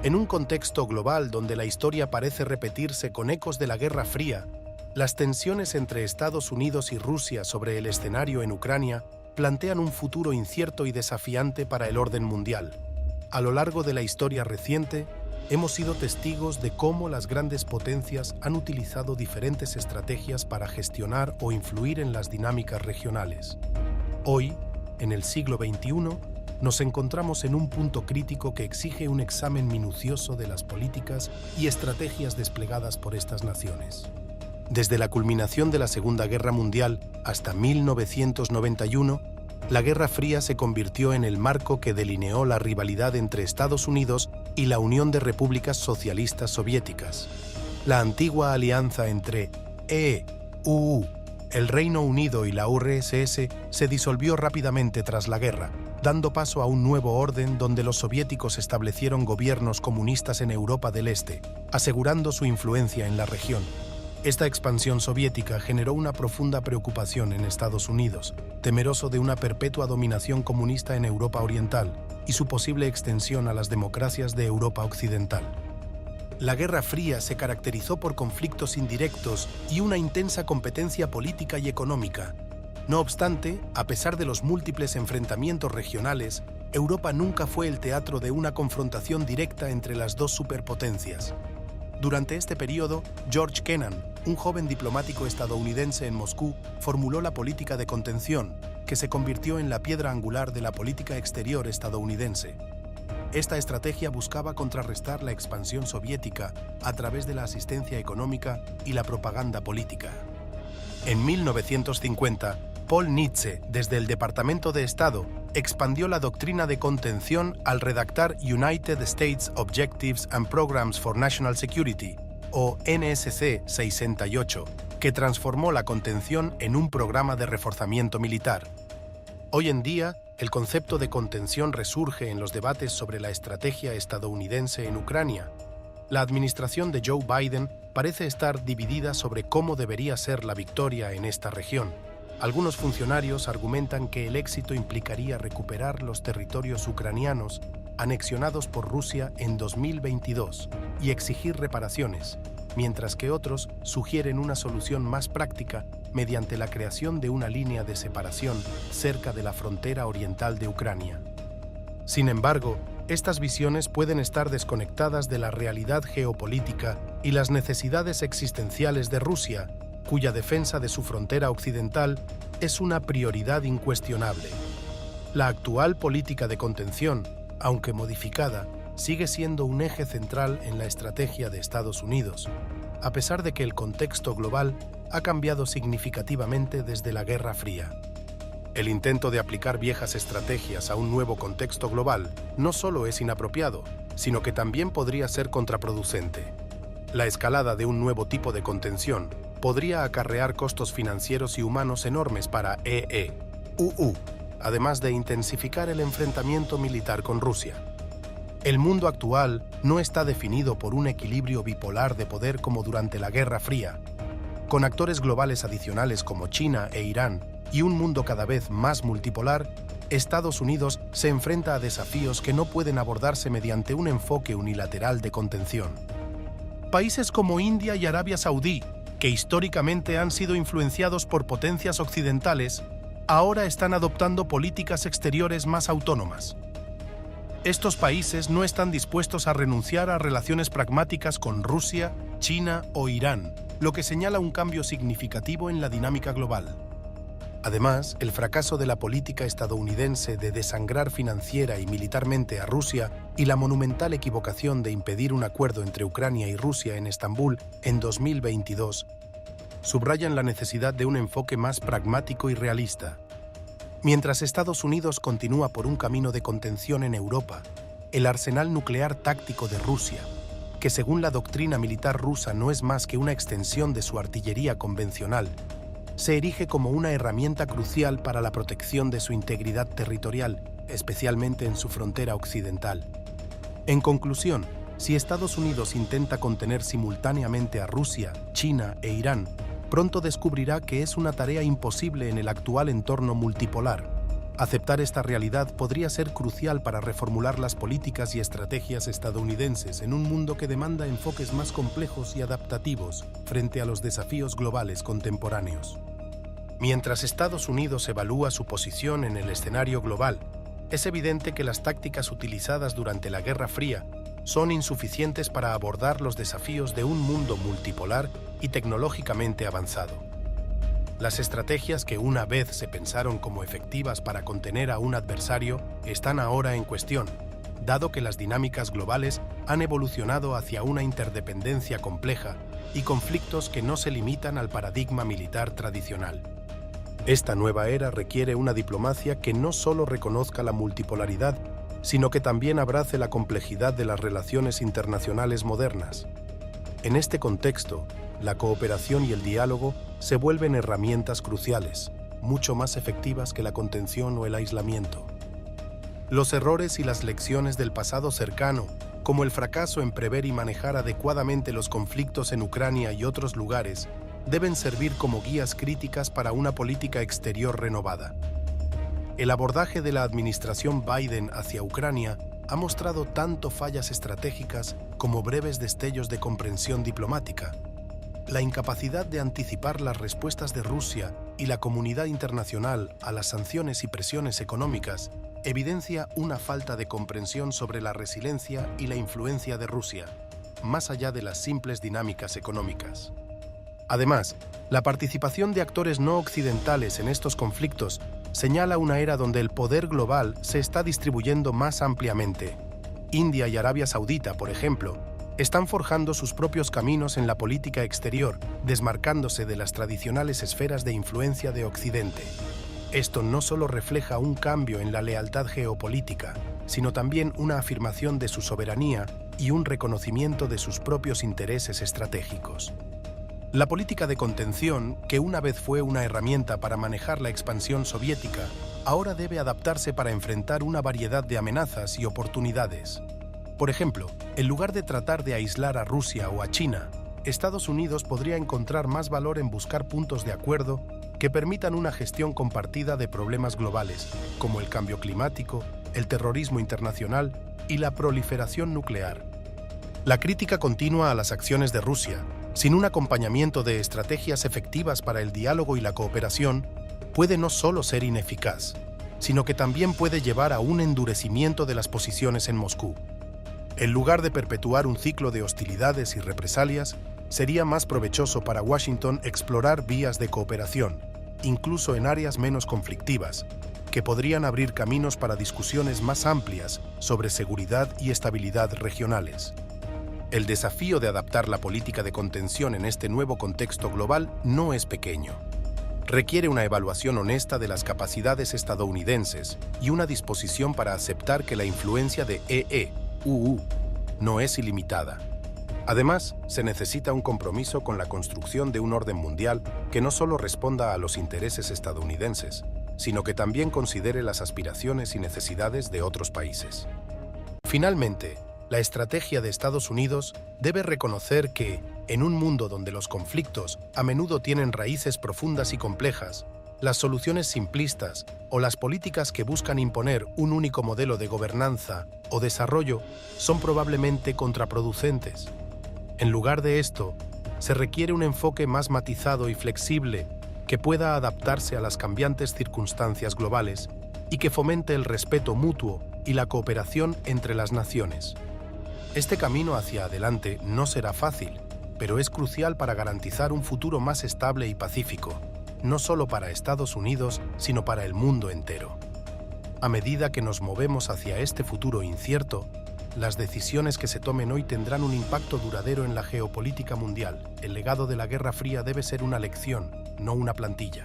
En un contexto global donde la historia parece repetirse con ecos de la Guerra Fría, las tensiones entre Estados Unidos y Rusia sobre el escenario en Ucrania plantean un futuro incierto y desafiante para el orden mundial. A lo largo de la historia reciente, hemos sido testigos de cómo las grandes potencias han utilizado diferentes estrategias para gestionar o influir en las dinámicas regionales. Hoy, en el siglo XXI, nos encontramos en un punto crítico que exige un examen minucioso de las políticas y estrategias desplegadas por estas naciones. Desde la culminación de la Segunda Guerra Mundial hasta 1991, la Guerra Fría se convirtió en el marco que delineó la rivalidad entre Estados Unidos y la Unión de Repúblicas Socialistas Soviéticas. La antigua alianza entre EU, el Reino Unido y la URSS se disolvió rápidamente tras la guerra, dando paso a un nuevo orden donde los soviéticos establecieron gobiernos comunistas en Europa del Este, asegurando su influencia en la región. Esta expansión soviética generó una profunda preocupación en Estados Unidos, temeroso de una perpetua dominación comunista en Europa Oriental y su posible extensión a las democracias de Europa Occidental. La Guerra Fría se caracterizó por conflictos indirectos y una intensa competencia política y económica. No obstante, a pesar de los múltiples enfrentamientos regionales, Europa nunca fue el teatro de una confrontación directa entre las dos superpotencias. Durante este periodo, George Kennan, un joven diplomático estadounidense en Moscú, formuló la política de contención, que se convirtió en la piedra angular de la política exterior estadounidense. Esta estrategia buscaba contrarrestar la expansión soviética a través de la asistencia económica y la propaganda política. En 1950, Paul Nitze, desde el Departamento de Estado, expandió la doctrina de contención al redactar United States Objectives and Programs for National Security, o NSC 68, que transformó la contención en un programa de reforzamiento militar. Hoy en día, el concepto de contención resurge en los debates sobre la estrategia estadounidense en Ucrania. La administración de Joe Biden parece estar dividida sobre cómo debería ser la victoria en esta región. Algunos funcionarios argumentan que el éxito implicaría recuperar los territorios ucranianos anexionados por Rusia en 2022 y exigir reparaciones, mientras que otros sugieren una solución más práctica mediante la creación de una línea de separación cerca de la frontera oriental de Ucrania. Sin embargo, estas visiones pueden estar desconectadas de la realidad geopolítica y las necesidades existenciales de Rusia, cuya defensa de su frontera occidental es una prioridad incuestionable. La actual política de contención, aunque modificada, sigue siendo un eje central en la estrategia de Estados Unidos, a pesar de que el contexto global ha cambiado significativamente desde la Guerra Fría. El intento de aplicar viejas estrategias a un nuevo contexto global no solo es inapropiado, sino que también podría ser contraproducente. La escalada de un nuevo tipo de contención podría acarrear costos financieros y humanos enormes para EU, además de intensificar el enfrentamiento militar con Rusia. El mundo actual no está definido por un equilibrio bipolar de poder como durante la Guerra Fría. Con actores globales adicionales como China e Irán y un mundo cada vez más multipolar, Estados Unidos se enfrenta a desafíos que no pueden abordarse mediante un enfoque unilateral de contención. Países como India y Arabia Saudí, que históricamente han sido influenciados por potencias occidentales, ahora están adoptando políticas exteriores más autónomas. Estos países no están dispuestos a renunciar a relaciones pragmáticas con Rusia, China o Irán, lo que señala un cambio significativo en la dinámica global. Además, el fracaso de la política estadounidense de desangrar financiera y militarmente a Rusia y la monumental equivocación de impedir un acuerdo entre Ucrania y Rusia en Estambul en 2022 subrayan la necesidad de un enfoque más pragmático y realista. Mientras Estados Unidos continúa por un camino de contención en Europa, el arsenal nuclear táctico de Rusia, que según la doctrina militar rusa no es más que una extensión de su artillería convencional, se erige como una herramienta crucial para la protección de su integridad territorial, especialmente en su frontera occidental. En conclusión, si Estados Unidos intenta contener simultáneamente a Rusia, China e Irán, pronto descubrirá que es una tarea imposible en el actual entorno multipolar. Aceptar esta realidad podría ser crucial para reformular las políticas y estrategias estadounidenses en un mundo que demanda enfoques más complejos y adaptativos frente a los desafíos globales contemporáneos. Mientras Estados Unidos evalúa su posición en el escenario global, es evidente que las tácticas utilizadas durante la Guerra Fría son insuficientes para abordar los desafíos de un mundo multipolar y tecnológicamente avanzado. Las estrategias que una vez se pensaron como efectivas para contener a un adversario están ahora en cuestión, dado que las dinámicas globales han evolucionado hacia una interdependencia compleja y conflictos que no se limitan al paradigma militar tradicional. Esta nueva era requiere una diplomacia que no solo reconozca la multipolaridad, sino que también abrace la complejidad de las relaciones internacionales modernas. En este contexto, la cooperación y el diálogo se vuelven herramientas cruciales, mucho más efectivas que la contención o el aislamiento. Los errores y las lecciones del pasado cercano, como el fracaso en prever y manejar adecuadamente los conflictos en Ucrania y otros lugares, deben servir como guías críticas para una política exterior renovada. El abordaje de la administración Biden hacia Ucrania ha mostrado tanto fallas estratégicas como breves destellos de comprensión diplomática. La incapacidad de anticipar las respuestas de Rusia y la comunidad internacional a las sanciones y presiones económicas evidencia una falta de comprensión sobre la resiliencia y la influencia de Rusia, más allá de las simples dinámicas económicas. Además, la participación de actores no occidentales en estos conflictos señala una era donde el poder global se está distribuyendo más ampliamente. India y Arabia Saudita, por ejemplo, están forjando sus propios caminos en la política exterior, desmarcándose de las tradicionales esferas de influencia de Occidente. Esto no solo refleja un cambio en la lealtad geopolítica, sino también una afirmación de su soberanía y un reconocimiento de sus propios intereses estratégicos. La política de contención, que una vez fue una herramienta para manejar la expansión soviética, ahora debe adaptarse para enfrentar una variedad de amenazas y oportunidades. Por ejemplo, en lugar de tratar de aislar a Rusia o a China, Estados Unidos podría encontrar más valor en buscar puntos de acuerdo que permitan una gestión compartida de problemas globales, como el cambio climático, el terrorismo internacional y la proliferación nuclear. La crítica continua a las acciones de Rusia, sin un acompañamiento de estrategias efectivas para el diálogo y la cooperación, puede no solo ser ineficaz, sino que también puede llevar a un endurecimiento de las posiciones en Moscú. En lugar de perpetuar un ciclo de hostilidades y represalias, sería más provechoso para Washington explorar vías de cooperación, incluso en áreas menos conflictivas, que podrían abrir caminos para discusiones más amplias sobre seguridad y estabilidad regionales. El desafío de adaptar la política de contención en este nuevo contexto global no es pequeño. Requiere una evaluación honesta de las capacidades estadounidenses y una disposición para aceptar que la influencia de EE-UU no es ilimitada. Además, se necesita un compromiso con la construcción de un orden mundial que no solo responda a los intereses estadounidenses, sino que también considere las aspiraciones y necesidades de otros países. Finalmente, la estrategia de Estados Unidos debe reconocer que, en un mundo donde los conflictos a menudo tienen raíces profundas y complejas, las soluciones simplistas o las políticas que buscan imponer un único modelo de gobernanza o desarrollo son probablemente contraproducentes. En lugar de esto, se requiere un enfoque más matizado y flexible que pueda adaptarse a las cambiantes circunstancias globales y que fomente el respeto mutuo y la cooperación entre las naciones. Este camino hacia adelante no será fácil, pero es crucial para garantizar un futuro más estable y pacífico, no solo para Estados Unidos, sino para el mundo entero. A medida que nos movemos hacia este futuro incierto, las decisiones que se tomen hoy tendrán un impacto duradero en la geopolítica mundial. El legado de la Guerra Fría debe ser una lección, no una plantilla.